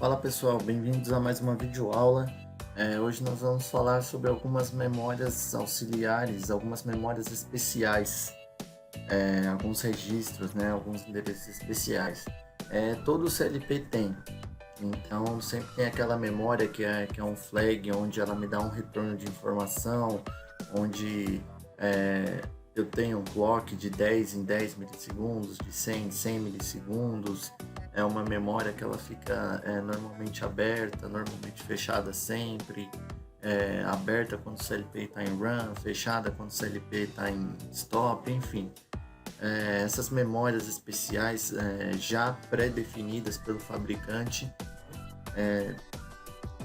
Fala pessoal, bem-vindos a mais uma videoaula. Hoje nós vamos falar sobre algumas memórias auxiliares, algumas memórias especiais, alguns registros, né, alguns endereços especiais. Todo CLP tem, então sempre tem aquela memória que é um flag, onde ela me dá um retorno de informação, onde eu tenho um clock de 10 em 10 milissegundos, de 100 em 100 milissegundos. É uma memória que ela fica normalmente aberta, normalmente fechada sempre, aberta quando o CLP está em run, fechada quando o CLP está em stop, enfim. Essas memórias especiais já pré-definidas pelo fabricante,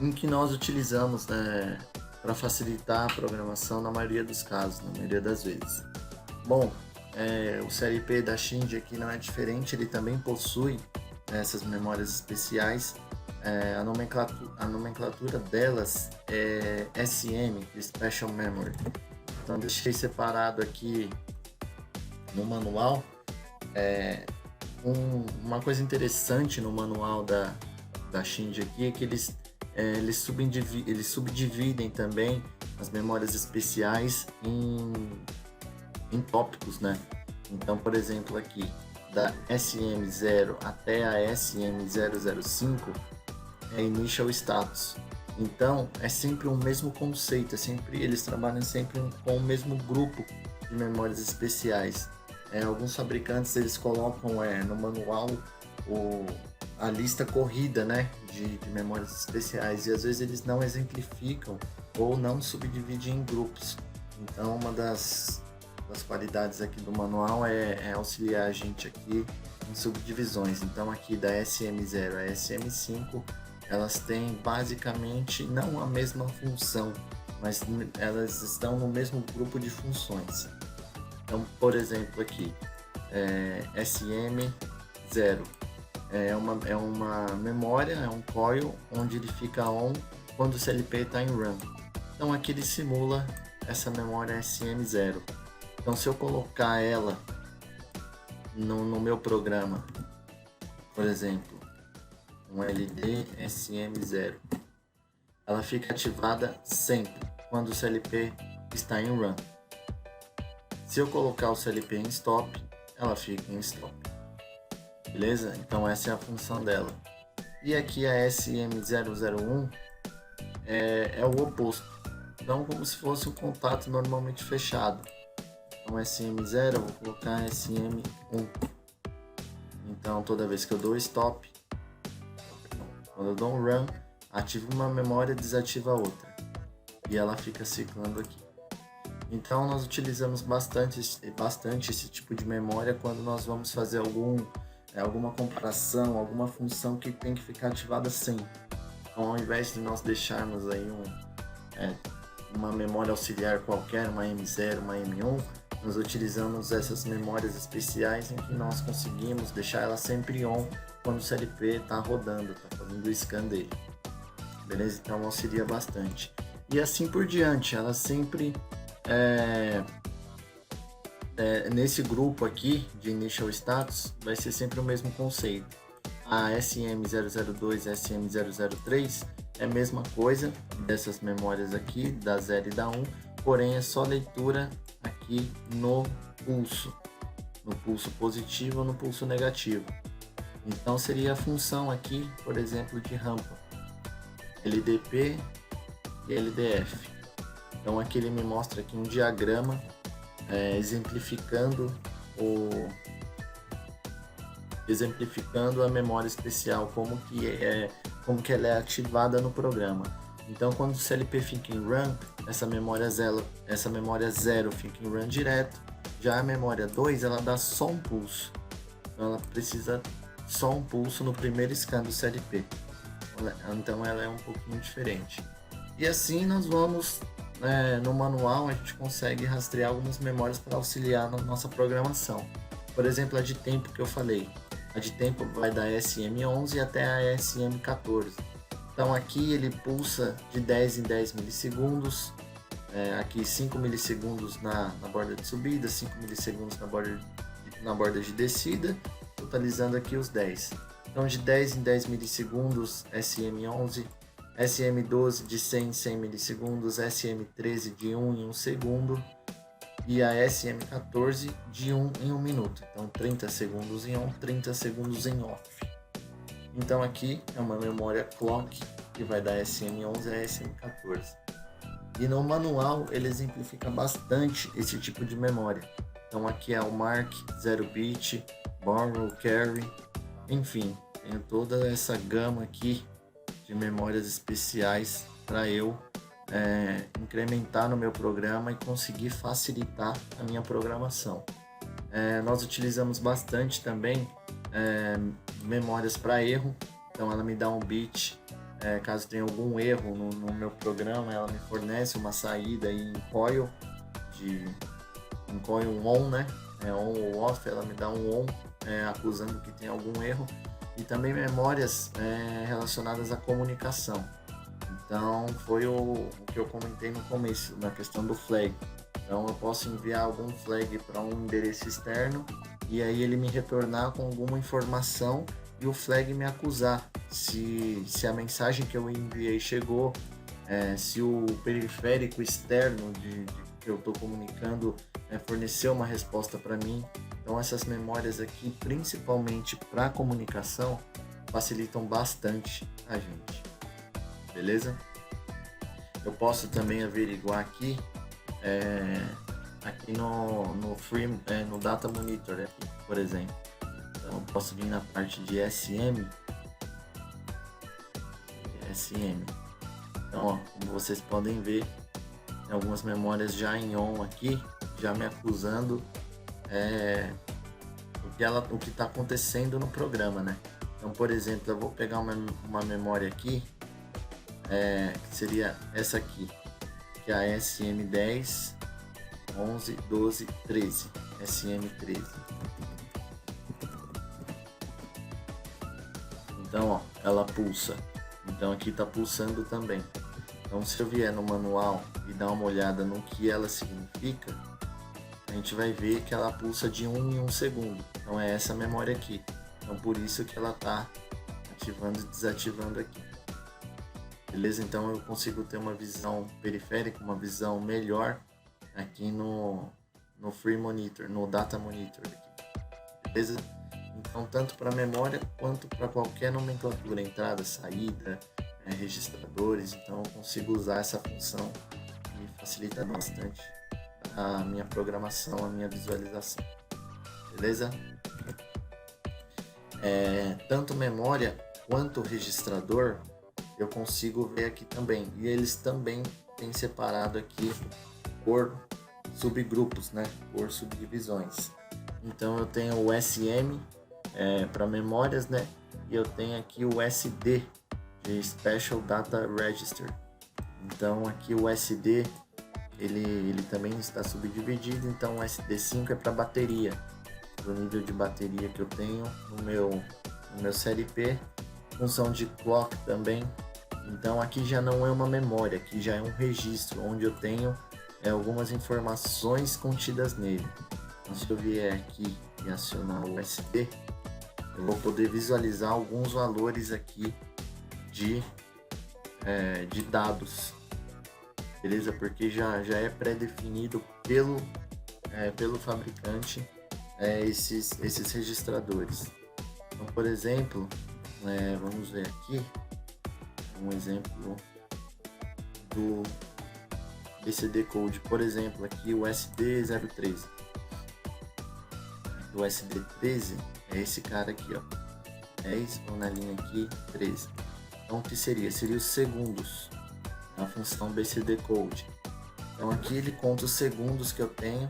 em que nós utilizamos para facilitar a programação na maioria dos casos, na maioria das vezes. Bom, o CLP da Shinji aqui não é diferente, ele também possui essas memórias especiais. A nomenclatura delas é SM, Special Memory. Então deixei separado aqui no manual. Uma coisa interessante no manual da Shinji aqui é que eles subdividem também as memórias especiais em tópicos, né? Então, por exemplo, aqui da SM0 até a SM005 é Initial Status. Então é sempre o mesmo conceito, eles trabalham sempre com o mesmo grupo de memórias especiais. Alguns fabricantes eles colocam no manual a lista corrida, né, de memórias especiais, e às vezes eles não exemplificam ou não subdividem em grupos. Então uma das qualidades aqui do manual é auxiliar a gente aqui em subdivisões. Então aqui da SM0 a SM5 elas têm basicamente não a mesma função, mas elas estão no mesmo grupo de funções. Então, por exemplo, aqui SM0 é uma memória, é um coil onde ele fica on quando o CLP está em run. Então aqui ele simula essa memória SM0. Então se eu colocar ela no meu programa, por exemplo, um LD SM0, ela fica ativada sempre quando o CLP está em run. Se eu colocar o CLP em stop, ela fica em stop. Beleza? Então essa é a função dela. E aqui a SM001 é o oposto. Então como se fosse um contato normalmente fechado. Então SM0 eu vou colocar SM1. Então toda vez que eu dou stop, quando eu dou um run, ativa uma memória e desativa a outra. E ela fica ciclando aqui. Então nós utilizamos bastante esse tipo de memória quando nós vamos fazer alguma comparação, alguma função que tem que ficar ativada sempre. Então ao invés de nós deixarmos aí uma memória auxiliar qualquer, uma M0, uma M1, nós utilizamos essas memórias especiais em que nós conseguimos deixar ela sempre on quando o CLP está rodando, está fazendo o scan dele. Beleza? Então auxilia bastante. E assim por diante, ela sempre nesse grupo aqui de Initial Status vai ser sempre o mesmo conceito. A SM002 e SM003 é a mesma coisa dessas memórias aqui, da 0 e da 1, porém é só leitura aqui no pulso positivo ou no pulso negativo. Então seria a função aqui, por exemplo, de rampa, LDP e LDF. Então aqui ele me mostra aqui um diagrama exemplificando a memória especial, como que ela é ativada no programa. Então quando o CLP fica em run, essa memória 0 fica em run direto. Já a memória 2 ela dá só um pulso, então ela precisa só um pulso no primeiro scan do CLP. Então ela é um pouquinho diferente. E assim nós vamos no manual, a gente consegue rastrear algumas memórias para auxiliar na nossa programação. Por exemplo, a de tempo que eu falei. A de tempo vai da SM11 até a SM14. Então aqui ele pulsa de 10 em 10 milissegundos. Aqui 5 milissegundos na borda de subida, 5 milissegundos na borda de descida, totalizando aqui os 10. Então de 10 em 10 milissegundos, SM11, SM12 de 100 em 100 milissegundos, SM13 de 1 em 1 segundo e a SM14 de 1 em 1 minuto. Então 30 segundos em on, 30 segundos em off. Então aqui é uma memória clock que vai da SM11 a SM14. E no manual ele exemplifica bastante esse tipo de memória. Então aqui é o Mark, 0-bit, Borrow, Carry, enfim, tenho toda essa gama aqui de memórias especiais para eu incrementar no meu programa e conseguir facilitar a minha programação. Nós utilizamos bastante também memórias para erro, então ela me dá um bit, caso tenha algum erro no meu programa, ela me fornece uma saída em coil, em coil on, né? On ou off, ela me dá um on, acusando que tem algum erro, e também memórias relacionadas à comunicação. Então foi o que eu comentei no começo, na questão do flag. Então eu posso enviar algum flag para um endereço externo e aí ele me retornar com alguma informação e o flag me acusar se a mensagem que eu enviei chegou, se o periférico externo que eu estou comunicando forneceu uma resposta para mim. Então essas memórias aqui, principalmente para comunicação, facilitam bastante a gente. Beleza? Eu posso também averiguar aqui, aqui no Data Monitor, aqui, por exemplo. Então eu posso vir na parte de SM. Então, ó, como vocês podem ver, tem algumas memórias já em on aqui, já me acusando o que está acontecendo no programa, né? Então, por exemplo, eu vou pegar uma memória aqui, que seria essa aqui, que é a SM10, 11, 12, 13, SM13. Então, ó, ela pulsa. Então aqui está pulsando também. Então se eu vier no manual e dar uma olhada no que ela significa, a gente vai ver que ela pulsa de 1 em 1 segundo. Então é essa memória aqui. Então por isso que ela está ativando e desativando aqui. Beleza? Então eu consigo ter uma visão periférica, uma visão melhor aqui no Free Monitor, no Data Monitor aqui. Beleza? Então tanto para memória quanto para qualquer nomenclatura, entrada, saída, registradores, então eu consigo usar essa função e facilita bastante a minha programação, a minha visualização. Beleza? Tanto memória quanto registrador eu consigo ver aqui também, e eles também têm separado aqui por subgrupos, né? Por subdivisões. Então eu tenho o SM para memórias, né? E eu tenho aqui o SD de Special Data Register. Então aqui o SD ele também está subdividido. Então o SD5 é para bateria, do nível de bateria que eu tenho no meu CLP, função de clock também. Então aqui já não é uma memória, aqui já é um registro onde eu tenho algumas informações contidas nele. Então, se eu vier aqui e acionar o SD, eu vou poder visualizar alguns valores aqui de dados, beleza? Porque já é pré-definido pelo fabricante esses registradores. Então, por exemplo, vamos ver aqui um exemplo do BCD Code, por exemplo, aqui o SD013. O SD13 é esse cara aqui, ó, 10, vou na linha aqui, 13. Então o que seria? Seria os segundos, a função BCD Code. Então aqui ele conta os segundos que eu tenho,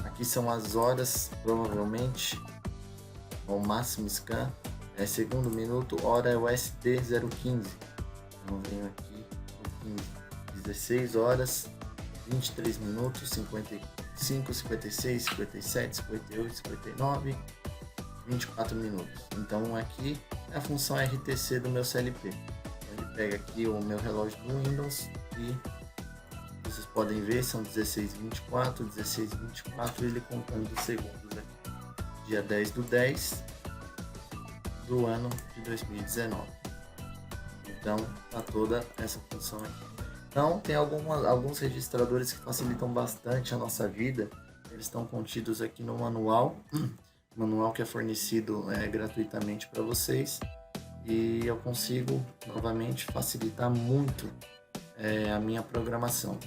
aqui são as horas, provavelmente, o máximo scan, segundo, minuto, hora é o SD015. Então venho aqui, 16 horas, 23 minutos, 55, 56, 57, 58, 59, 24 minutos. Então aqui é a função RTC do meu CLP. Ele pega aqui o meu relógio do Windows e vocês podem ver, são 16:24, 16:24, ele contando os segundos aqui. Dia 10/10, do ano de 2019. Então, tá toda essa função aqui. Então, tem alguns registradores que facilitam bastante a nossa vida. Eles estão contidos aqui no manual. Manual que é fornecido gratuitamente para vocês. E eu consigo, novamente, facilitar muito a minha programação.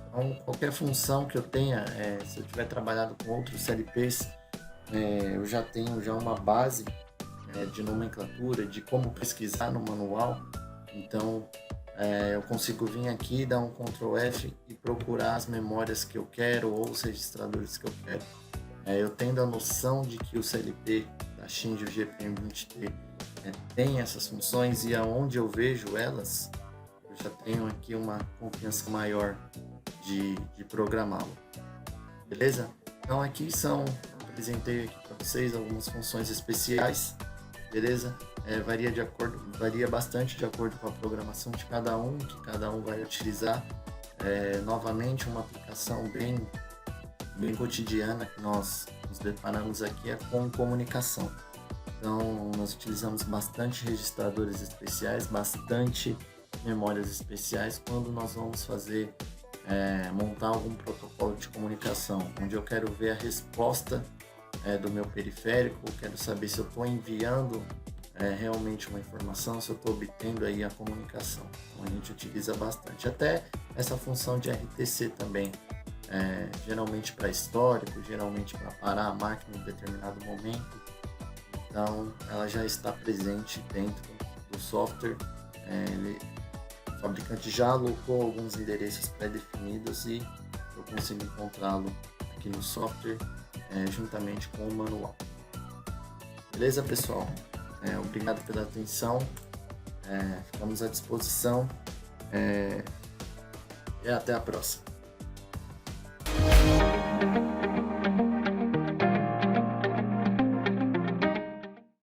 Então, qualquer função que eu tenha, se eu tiver trabalhado com outros CLPs, eu já tenho uma base de nomenclatura, de como pesquisar no manual. Então, eu consigo vir aqui, dar um Ctrl F e procurar as memórias que eu quero ou os registradores que eu quero. Eu tendo a noção de que o CLP da Shinji GPM20T tem essas funções e aonde eu vejo elas, eu já tenho aqui uma confiança maior de programá-lo. Beleza? Então aqui apresentei aqui para vocês algumas funções especiais. Beleza? Varia bastante de acordo com a programação de cada um, que cada um vai utilizar. Novamente, uma aplicação bem cotidiana que nós nos deparamos aqui é com comunicação. Então, nós utilizamos bastante registradores especiais, bastante memórias especiais quando nós vamos montar algum protocolo de comunicação, onde eu quero ver a resposta do meu periférico, quero saber se eu estou enviando realmente uma informação, se eu estou obtendo aí a comunicação. Então a gente utiliza bastante. Até essa função de RTC também, geralmente para histórico, geralmente para parar a máquina em determinado momento. Então ela já está presente dentro do software. O fabricante já alocou alguns endereços pré-definidos e eu consigo encontrá-lo aqui no software juntamente com o manual. Beleza, pessoal? Obrigado pela atenção, ficamos à disposição e até a próxima.